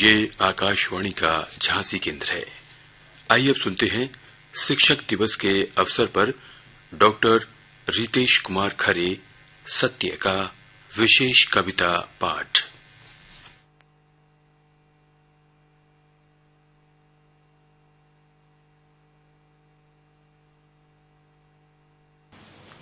ये आकाशवाणी का झांसी केंद्र है। आइए अब सुनते हैं शिक्षक दिवस के अवसर पर डॉक्टर रितेश कुमार खरे सत्य का विशेष कविता पाठ।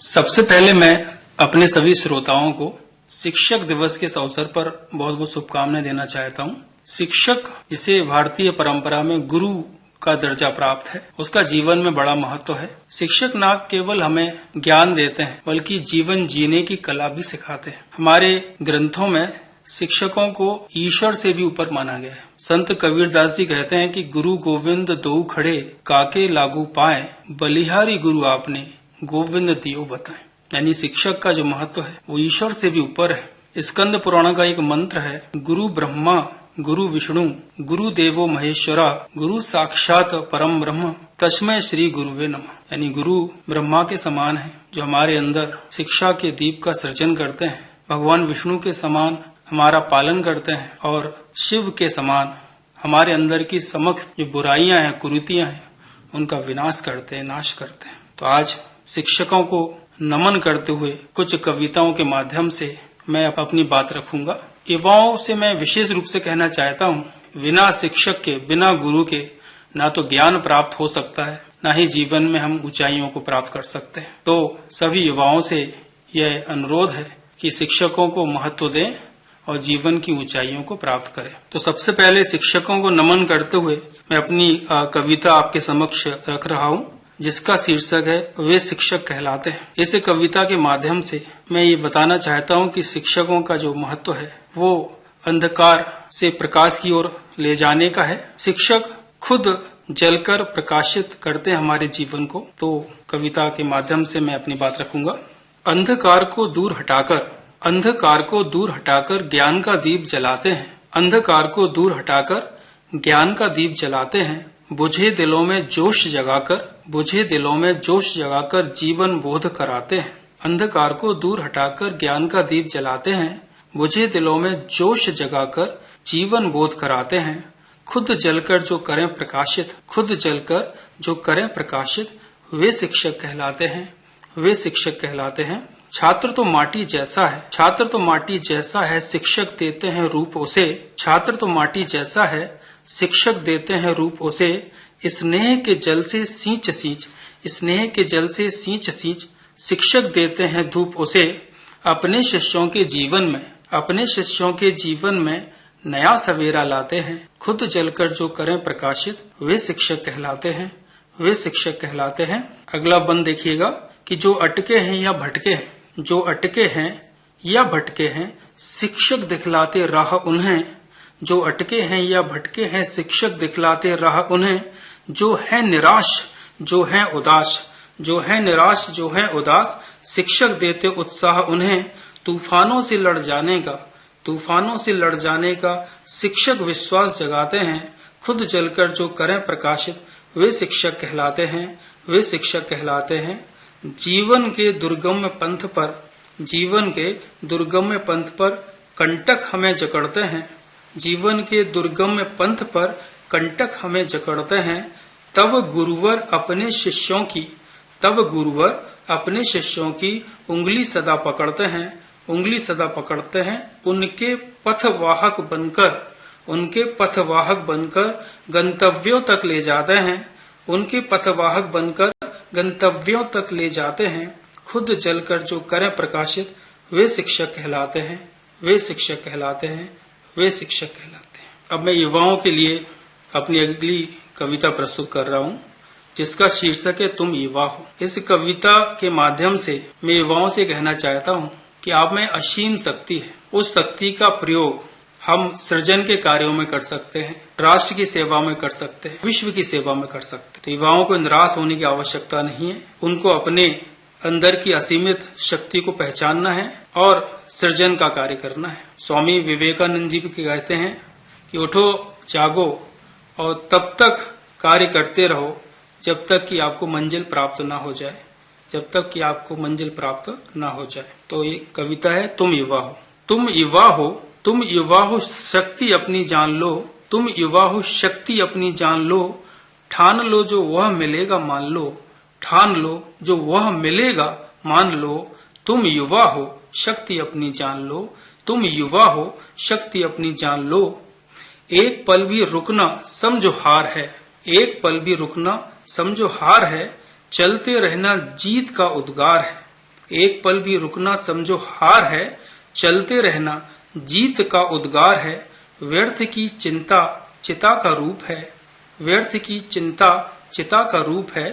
सबसे पहले मैं अपने सभी श्रोताओं को शिक्षक दिवस के इस अवसर पर बहुत बहुत शुभकामनाएं देना चाहता हूं। शिक्षक, जिसे भारतीय परंपरा में गुरु का दर्जा प्राप्त है, उसका जीवन में बड़ा महत्व है। शिक्षक न केवल हमें ज्ञान देते हैं बल्कि जीवन जीने की कला भी सिखाते हैं। हमारे ग्रंथों में शिक्षकों को ईश्वर से भी ऊपर माना गया है। संत कबीरदास जी कहते हैं कि गुरु गोविंद दो खड़े, काके लागू पाए, बलिहारी गुरु आपने गोविंद दियो बताएं। यानी शिक्षक का जो महत्व है वो ईश्वर से भी ऊपर है। स्कंद पुराण का एक मंत्र है, गुरु ब्रह्मा गुरु विष्णु गुरु देवो महेश्वरा गुरु साक्षात परम ब्रह्म तस्मै श्री गुरुवे नमः। यानी गुरु ब्रह्मा के समान है जो हमारे अंदर शिक्षा के दीप का सृजन करते हैं, भगवान विष्णु के समान हमारा पालन करते हैं और शिव के समान हमारे अंदर की समस्त जो बुराइयां हैं, कुरीतियां हैं, उनका विनाश करते हैं, नाश करते हैं। तो आज शिक्षकों को नमन करते हुए कुछ कविताओं के माध्यम से मैं अपनी बात रखूंगा। युवाओं से मैं विशेष रूप से कहना चाहता हूँ, बिना शिक्षक के, बिना गुरु के ना तो ज्ञान प्राप्त हो सकता है, ना ही जीवन में हम ऊंचाइयों को प्राप्त कर सकते हैं। तो सभी युवाओं से यह अनुरोध है कि शिक्षकों को महत्व दें और जीवन की ऊंचाइयों को प्राप्त करें। तो सबसे पहले शिक्षकों को नमन करते हुए मैं अपनी कविता आपके समक्ष रख रहा हूँ, जिसका शीर्षक है वे शिक्षक कहलाते हैं। इस कविता के माध्यम से मैं ये बताना चाहता हूँ कि शिक्षकों का जो महत्व है वो अंधकार से प्रकाश की ओर ले जाने का है। शिक्षक खुद जलकर प्रकाशित करते हैं हमारे जीवन को। तो कविता के माध्यम से मैं अपनी बात रखूंगा। अंधकार को दूर हटाकर ज्ञान का दीप जलाते हैं। अंधकार को दूर हटाकर ज्ञान का दीप जलाते हैं। बुझे दिलों में जोश जगाकर जीवन बोध कराते हैं। अंधकार को दूर हटाकर ज्ञान का दीप जलाते हैं। बुझे दिलों में जोश जगाकर जीवन बोध कराते हैं। खुद जलकर जो करें प्रकाशित, वे शिक्षक कहलाते हैं। छात्र तो माटी जैसा है, शिक्षक देते हैं रूप उसे। स्नेह के जल से सींच शिक्षक देते हैं धूप उसे। अपने शिष्यों के जीवन में नया सवेरा लाते हैं। खुद जलकर जो करें प्रकाशित, वे शिक्षक कहलाते हैं। अगला बंद देखिएगा कि जो अटके हैं या भटके हैं, शिक्षक दिखलाते राह उन्हें। जो अटके हैं या भटके हैं, शिक्षक दिखलाते राह उन्हें। जो है निराश, शिक्षक देते उत्साह उन्हें। तूफानों से लड़ जाने का शिक्षक विश्वास जगाते हैं। खुद जलकर जो करें प्रकाशित, वे शिक्षक कहलाते हैं। जीवन के दुर्गम पंथ पर कंटक हमें जकड़ते हैं। तब गुरुवर अपने शिष्यों की उंगली सदा पकड़ते हैं। उनके पथवाहक बनकर गंतव्यों तक ले जाते हैं। खुद जलकर जो करें प्रकाशित, वे शिक्षक कहलाते हैं। अब मैं युवाओं के लिए अपनी अगली कविता प्रस्तुत कर रहा हूँ, जिसका शीर्षक है तुम युवा हो। इस कविता के माध्यम से मैं युवाओं से कहना चाहता हूँ कि आप में असीम शक्ति है। उस शक्ति का प्रयोग हम सृजन के कार्यों में कर सकते हैं, राष्ट्र की सेवा में कर सकते हैं, विश्व की सेवा में कर सकते हैं। तो युवाओं को निराश होने की आवश्यकता नहीं है। उनको अपने अंदर की असीमित शक्ति को पहचानना है और सृजन का कार्य करना है। स्वामी विवेकानंद जी भी कहते हैं कि उठो जागो और तब तक कार्य करते रहो जब तक कि आपको मंजिल प्राप्त ना हो जाए। तो ये कविता है तुम युवा हो। शक्ति अपनी जान लो। तुम युवा हो शक्ति अपनी जान लो, ठान लो जो वह मिलेगा मान लो, ठान लो जो वह मिलेगा मान लो। तुम युवा हो शक्ति अपनी जान लो, तुम युवा हो शक्ति अपनी जान लो। एक पल भी रुकना समझो हार है, एक पल भी रुकना समझो हार है, चलते रहना जीत का उद्गार है। एक पल भी रुकना समझो हार है, चलते रहना जीत का उद्गार है। व्यर्थ की चिंता चिता का रूप है, व्यर्थ की चिंता चिता का रूप है।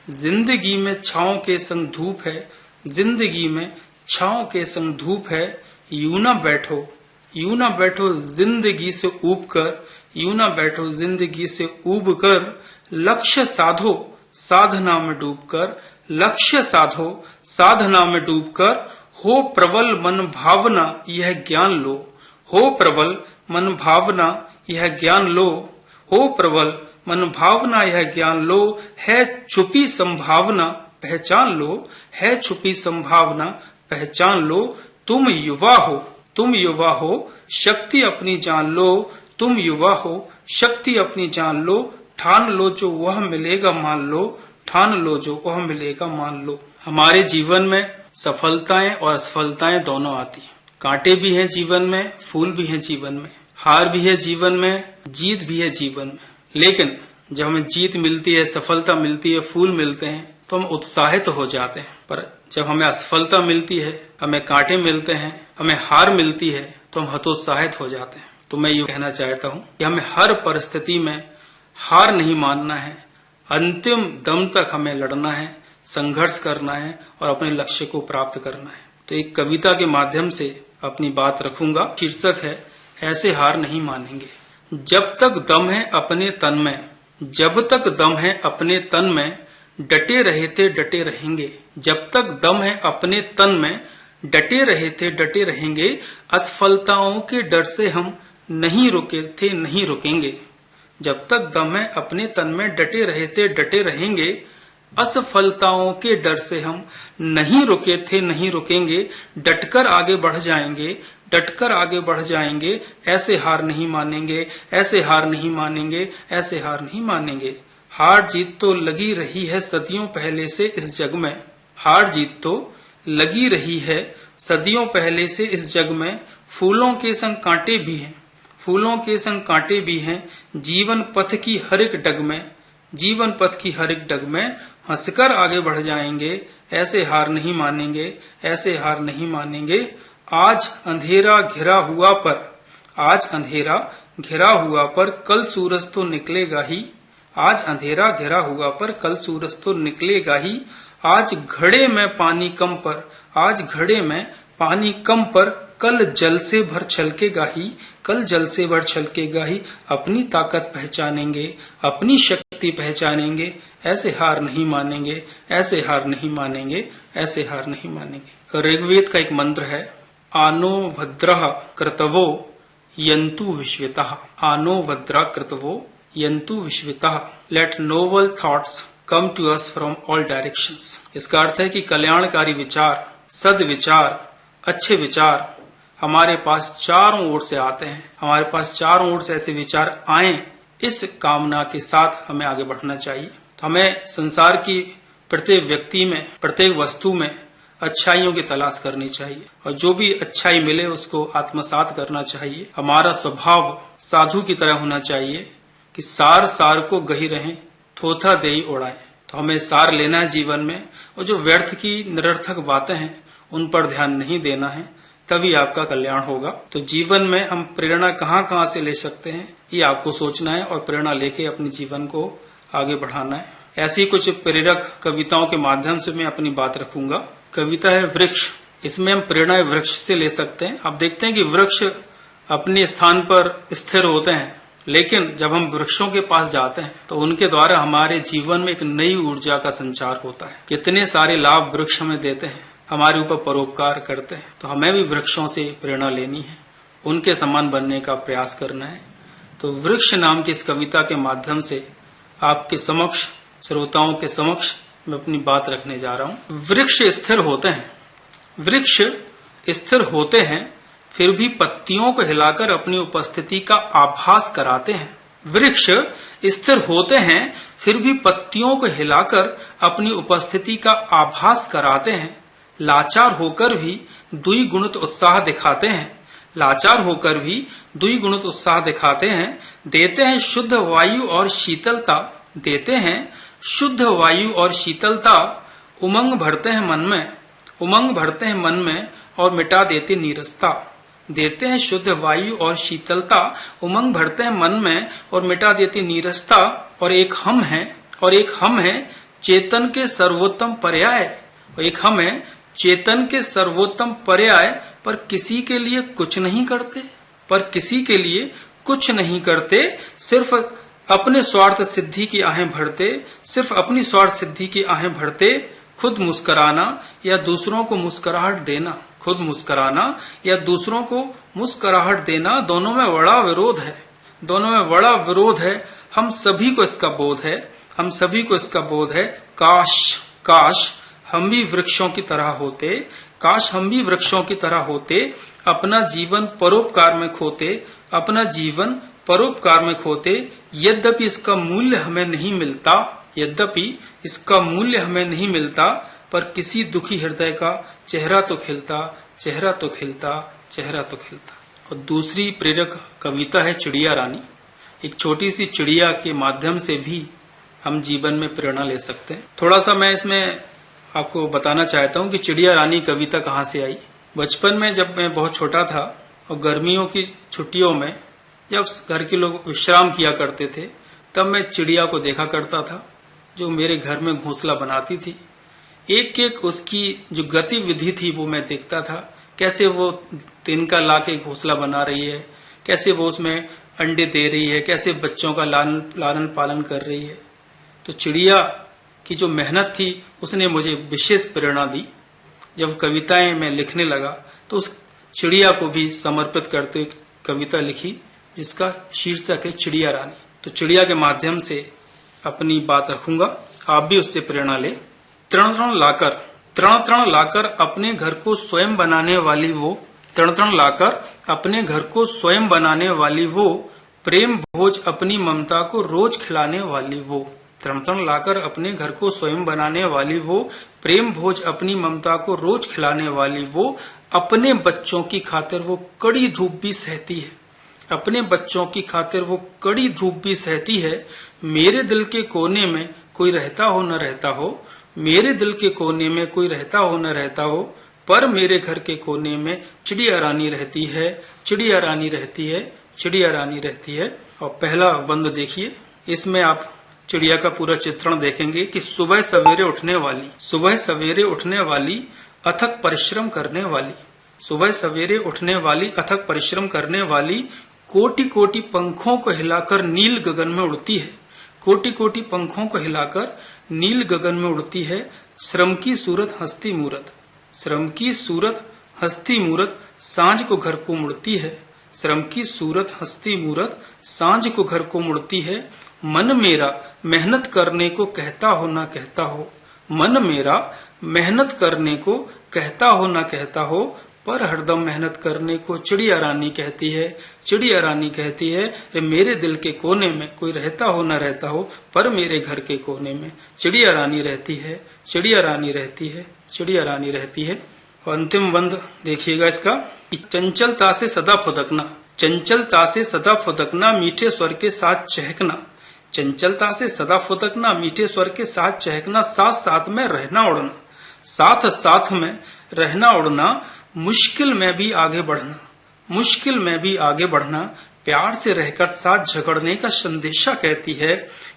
जिंदगी में छांव के संग धूप है, जिंदगी में छांव के संग धूप है। यूं ना बैठो, यूं ना बैठो जिंदगी से ऊब कर, यूं ना बैठो जिंदगी से ऊब कर। लक्ष्य साधो साधना में डूब कर, लक्ष्य साधो साधना में डूब कर। हो प्रबल मन भावना यह ज्ञान लो, हो प्रबल मन भावना यह ज्ञान लो, हो प्रबल मन भावना यह ज्ञान लो। है छुपी संभावना पहचान लो, है छुपी संभावना पहचान लो। तुम युवा हो, तुम युवा हो शक्ति अपनी जान लो, तुम युवा हो शक्ति अपनी जान लो। ठान लो जो वह मिलेगा मान लो, ठान लो जो वह मिलेगा मान लो। हमारे जीवन में सफलताएं और असफलताएं दोनों आती हैं। कांटे भी हैं जीवन में, फूल भी हैं जीवन में, हार भी है जीवन में, जीत भी है जीवन में। लेकिन जब हमें जीत मिलती है, सफलता मिलती है, फूल मिलते हैं तो हम उत्साहित हो जाते हैं। पर जब हमें असफलता मिलती है, हमें कांटे मिलते हैं, हमें हार मिलती है तो हम हतोत्साहित हो जाते हैं। तो मैं ये कहना चाहता हूँ कि हमें हर परिस्थिति में हार नहीं मानना है, अंतिम दम तक हमें लड़ना है, संघर्ष करना है और अपने लक्ष्य को प्राप्त करना है। तो एक कविता के माध्यम से अपनी बात रखूंगा। शीर्षक है ऐसे हार नहीं मानेंगे। जब तक दम है अपने तन में, जब तक दम है अपने तन में, डटे रहे थे डटे रहेंगे। जब तक दम है अपने तन में, डटे रहे थे डटे रहेंगे। असफलताओं के डर से हम नहीं रुके थे नहीं रुकेंगे। जब तक दम है अपने तन में, डटे रहे थे डटे रहेंगे। असफलताओं के डर से हम नहीं रुके थे नहीं रुकेंगे। डटकर आगे बढ़ जाएंगे, डटकर आगे बढ़ जाएंगे। ऐसे हार नहीं मानेंगे, ऐसे हार नहीं मानेंगे, ऐसे हार नहीं मानेंगे। हार जीत तो लगी रही है सदियों पहले से इस जग में, हार जीत तो लगी रही है सदियों पहले से इस जग में। फूलों के संग कांटे भी हैं, फूलों के संग कांटे भी हैं। जीवन पथ की हर एक डग में, जीवन पथ की हर एक डग में हंसकर आगे बढ़ जाएंगे। ऐसे हार नहीं मानेंगे, ऐसे हार नहीं मानेंगे। आज अंधेरा घिरा हुआ पर, आज अंधेरा घिरा हुआ पर कल सूरज तो निकलेगा ही। आज अंधेरा घिरा हुआ पर कल सूरज तो निकलेगा ही। आज घड़े में पानी कम पर, आज घड़े में पानी कम पर कल जल से भर छलकेगा ही, कल जल से भर छलकेगा ही। अपनी ताकत पहचानेंगे, अपनी शक्ति पहचानेंगे। ऐसे हार नहीं मानेंगे, ऐसे हार नहीं मानेंगे, ऐसे हार नहीं मानेंगे। ऋग्वेद का एक मंत्र है, आनो भद्रः कृतवो यन्तु विश्वितः, आनो भद्रः कृतवो यन्तु विश्वितः। Let noble thoughts come to us from all directions. इसका अर्थ है कि कल्याणकारी विचार, सद्विचार, अच्छे विचार हमारे पास चारों ओर से आते हैं, हमारे पास चारों ओर से ऐसे विचार आए, इस कामना के साथ हमें आगे बढ़ना चाहिए। तो हमें संसार की प्रत्येक व्यक्ति में, प्रत्येक वस्तु में अच्छाइयों की तलाश करनी चाहिए और जो भी अच्छाई मिले उसको आत्मसात करना चाहिए। हमारा स्वभाव साधु की तरह होना चाहिए कि सार सार को गही रहें, थोथा देई उड़ाए। तो हमें सार लेना है जीवन में, और जो व्यर्थ की निरर्थक बातें हैं उन पर ध्यान नहीं देना है, तभी आपका कल्याण होगा। तो जीवन में हम प्रेरणा कहाँ कहाँ से ले सकते हैं ये आपको सोचना है और प्रेरणा लेके अपने जीवन को आगे बढ़ाना है। ऐसी कुछ प्रेरक कविताओं के माध्यम से मैं अपनी बात रखूंगा। कविता है वृक्ष, इसमें हम प्रेरणा वृक्ष से ले सकते हैं। आप देखते हैं कि वृक्ष अपने स्थान पर स्थिर होते हैं, लेकिन जब हम वृक्षों के पास जाते हैं तो उनके द्वारा हमारे जीवन में एक नई ऊर्जा का संचार होता है। कितने सारे लाभ वृक्ष हमें देते हैं, हमारे ऊपर परोपकार करते हैं। तो हमें भी वृक्षों से प्रेरणा लेनी है, उनके समान बनने का प्रयास करना है। तो वृक्ष नाम की इस कविता के माध्यम से आपके समक्ष, श्रोताओं के समक्ष मैं अपनी बात रखने जा रहा हूँ। वृक्ष स्थिर होते हैं, वृक्ष स्थिर होते हैं, फिर भी पत्तियों को हिलाकर अपनी उपस्थिति का आभास कराते हैं। वृक्ष स्थिर होते हैं, फिर भी पत्तियों को हिलाकर अपनी उपस्थिति का आभास कराते हैं। लाचार होकर भी द्विगुणित उत्साह दिखाते हैं। लाचार होकर भी द्विगुणित उत्साह दिखाते हैं। देते हैं शुद्ध वायु और शीतलता, देते हैं शुद्ध वायु और शीतलता। उमंग भरते हैं मन में, उमंग भरते हैं मन में और मिटा देते नीरसता। देते हैं शुद्ध वायु और शीतलता, उमंग भरते हैं मन में और मिटा देती नीरसता। और एक हम है, और एक हम है चेतन के सर्वोत्तम पर्याय, और एक हम है चेतन के सर्वोत्तम पर्याय। पर किसी के लिए कुछ नहीं करते, पर किसी के लिए कुछ नहीं करते, सिर्फ अपने स्वार्थ सिद्धि की आहें भरते, सिर्फ अपनी स्वार्थ सिद्धि की आहें भरते। खुद मुस्कुराना या दूसरों को मुस्कुराहट देना, खुद मुस्कुराना या दूसरों को मुस्कुराहट देना, दोनों में बड़ा विरोध है, दोनों में बड़ा विरोध है। हम सभी को इसका बोध है, हम सभी को इसका बोध है। काश काश हम भी वृक्षों की तरह होते, काश हम भी वृक्षों की तरह होते, अपना जीवन परोपकार में खोते, अपना जीवन परोपकार में खोते। यद्यपि इसका मूल्य हमें नहीं मिलता, यद्यपि इसका मूल्य हमें नहीं मिलता, पर किसी दुखी हृदय का चेहरा तो खिलता, चेहरा तो खिलता, चेहरा तो खिलता। और दूसरी प्रेरक कविता है चिड़िया रानी। एक छोटी सी चिड़िया के माध्यम से भी हम जीवन में प्रेरणा ले सकते हैं। थोड़ा सा मैं इसमें आपको बताना चाहता हूँ कि चिड़िया रानी कविता कहाँ से आई। बचपन में जब मैं बहुत छोटा था और गर्मियों की छुट्टियों में जब घर के लोग विश्राम किया करते थे, तब मैं चिड़िया को देखा करता था जो मेरे घर में घोंसला बनाती थी। एक एक उसकी जो गतिविधि थी वो मैं देखता था, कैसे वो तिनका लाके घोंसला बना रही है, कैसे वो उसमें अंडे दे रही है, कैसे बच्चों का लालन पालन कर रही है। तो चिड़िया की जो मेहनत थी उसने मुझे विशेष प्रेरणा दी। जब कविताएं मैं लिखने लगा तो उस चिड़िया को भी समर्पित करते हुए कविता लिखी जिसका शीर्षक है चिड़िया रानी। तो चिड़िया के माध्यम से अपनी बात रखूंगा, आप भी उससे प्रेरणा ले। तृण तृण लाकर, तृण तृण लाकर अपने घर को स्वयं बनाने वाली वो, तृण तृण लाकर अपने घर को स्वयं बनाने वाली वो, प्रेम भोज अपनी ममता को रोज खिलाने वाली वो। तृण तृण लाकर अपने घर को स्वयं बनाने वाली वो, प्रेम भोज अपनी ममता को रोज खिलाने वाली वो। अपने बच्चों की खातिर वो कड़ी धूप भी सहती है, अपने बच्चों की खातिर वो कड़ी धूप भी सहती है। मेरे दिल के कोने में कोई रहता हो न रहता हो, मेरे दिल के कोने में कोई रहता हो न रहता हो, पर मेरे घर के कोने में चिड़िया रानी रहती है, चिड़िया रानी रहती है, चिड़िया रानी रहती है। और पहला बंद देखिए, इसमें आप चिड़िया का पूरा चित्रण देखेंगे कि सुबह सवेरे उठने वाली, सुबह सवेरे उठने वाली, अथक परिश्रम करने वाली, सुबह सवेरे उठने वाली, अथक परिश्रम करने वाली, कोटि कोटि पंखों को हिलाकर नील गगन में उड़ती है, कोटि कोटि पंखों को हिलाकर नील गगन में उड़ती है। श्रम की सूरत हस्ती मूरत, श्रम की सूरत हस्ती मूरत, सांझ को घर को मुड़ती है, श्रम की सूरत हस्ती मूरत, सांझ को घर को मुड़ती है। मन मेरा मेहनत करने को कहता हो ना कहता हो, मन मेरा मेहनत करने को कहता हो ना कहता हो, पर हरदम मेहनत करने को चिड़िया रानी कहती है, चिड़िया रानी कहती है। मेरे दिल के कोने में कोई रहता हो न रहता हो, पर मेरे घर के कोने में चिड़िया रानी रहती है, चिड़िया रानी रहती है, चिड़िया रानी रहती है। और अंतिम बंद देखिएगा इसका, चंचलता से सदा फुदकना, चंचलता से सदा फुदकना, मीठे स्वर के साथ चहकना, चंचलता से सदा फुदकना, मीठे स्वर के साथ चहकना, साथ साथ में रहना उड़ना, साथ साथ में रहना उड़ना, मुश्किल में भी आगे बढ़ना, मुश्किल में भी आगे बढ़ना, प्यार से रहकर साथ झगड़ने का संदेशा कहती है,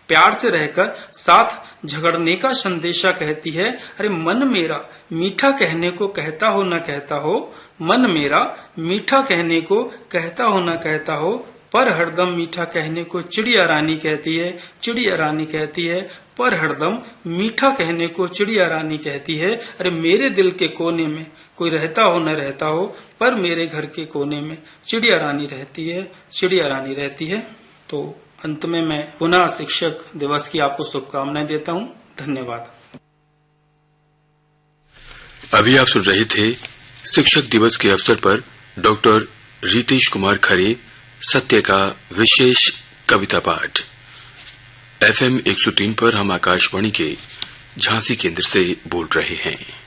प्यार से रहकर साथ झगड़ने का संदेशा कहती है। अरे मन मेरा मीठा कहने को कहता हो न कहता हो, मन मेरा मीठा कहने को कहता हो न कहता हो, पर हरदम मीठा कहने को चिड़िया रानी कहती है, चिड़िया रानी कहती है, पर हरदम मीठा कहने को चिड़िया रानी कहती है। अरे मेरे दिल के कोने में कोई रहता हो न रहता हो, पर मेरे घर के कोने में चिड़िया रानी रहती है, चिड़िया रानी रहती है। तो अंत में मैं पुनः शिक्षक दिवस की आपको शुभकामनाएं देता हूं। धन्यवाद। अभी आप सुन रहे थे शिक्षक दिवस के अवसर पर डॉक्टर रितेश कुमार खरे सत्य का विशेष कविता पाठ। FM 103 पर हम आकाशवाणी के झांसी केंद्र से बोल रहे हैं।